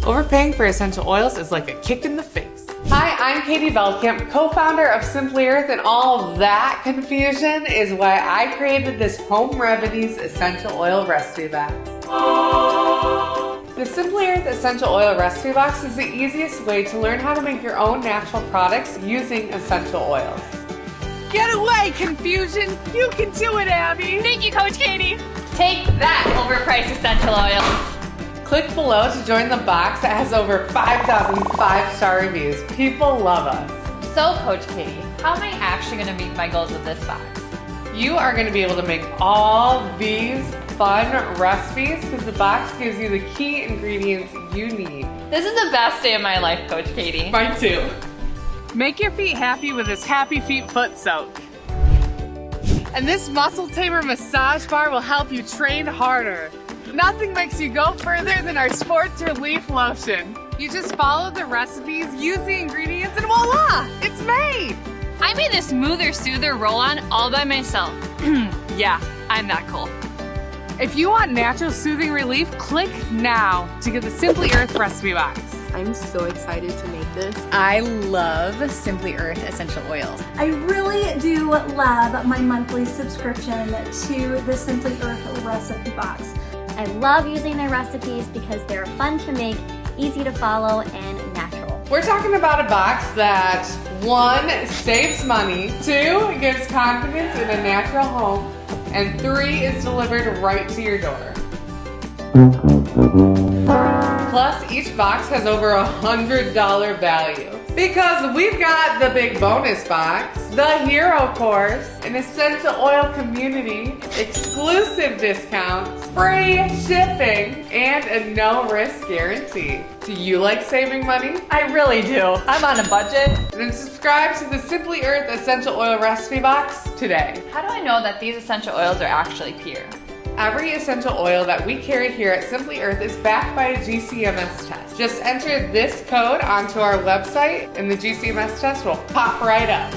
Overpaying for essential oils is like a kick in the face. Hi, I'm Katie Veldkamp, co-founder of Simply Earth, and all that confusion is why I created this Home Remedies Essential Oil Recipe Box. The Simply Earth Essential Oil Recipe Box is the easiest way to learn how to make your own natural products using essential oils. Get away, confusion! You can do it, Abby! Thank you, Coach Katie! Take that, overpriced essential oils! Click below to join the box that has over 5,000 5-star reviews. People love us. So, Coach Katie, how am I actually going to meet my goals with this box? You are going to be able to make all these fun recipes because the box gives you the key ingredients you need. This is the best day of my life, Coach Katie. Mine too. Make your feet happy with this Happy Feet Foot Soak. And this Muscle Tamer massage bar will help you train harder. Nothing makes you go further than our Sports Relief Lotion. You just follow the recipes, use the ingredients, and voila! It's made! I made this smoother soother roll-on all by myself. Yeah, I'm that cool. If you want natural soothing relief, click now to get the Simply Earth Recipe Box. I'm so excited to make this. I love Simply Earth essential oils. I really do love my monthly subscription to the Simply Earth Recipe Box. I love using their recipes because they're fun to make, easy to follow, and natural. We're talking about a box that 1, saves money, 2, gives confidence in a natural home, and 3, is delivered right to your door. Plus, each box has over $100 value. Because we've got the big bonus box, the hero course, an essential oil community, exclusive discounts, free shipping, and a no-risk guarantee. Do you like saving money? I really do. I'm on a budget. Then subscribe to the Simply Earth Essential Oil Recipe Box today. How do I know that these essential oils are actually pure? Every essential oil that we carry here at Simply Earth is backed by a GCMS test. Just enter this code onto our website and the GCMS test will pop right up.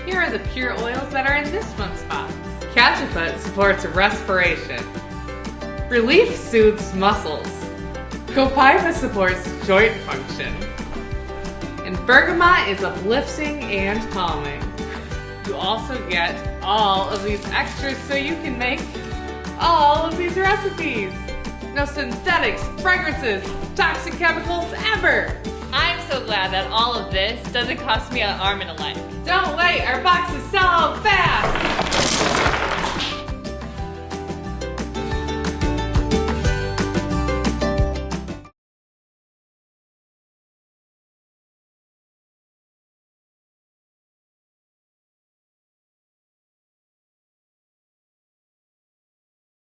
Here are the pure oils that are in this month's box. Cajeput supports respiration. Relief soothes muscles. Copaiba supports joint function. And bergamot is uplifting and calming. You also get all of these extras so you can make all of these recipes. No synthetics, fragrances, toxic chemicals ever. I'm so glad that all of this doesn't cost me an arm and a leg. Don't wait, our boxes sell out fast.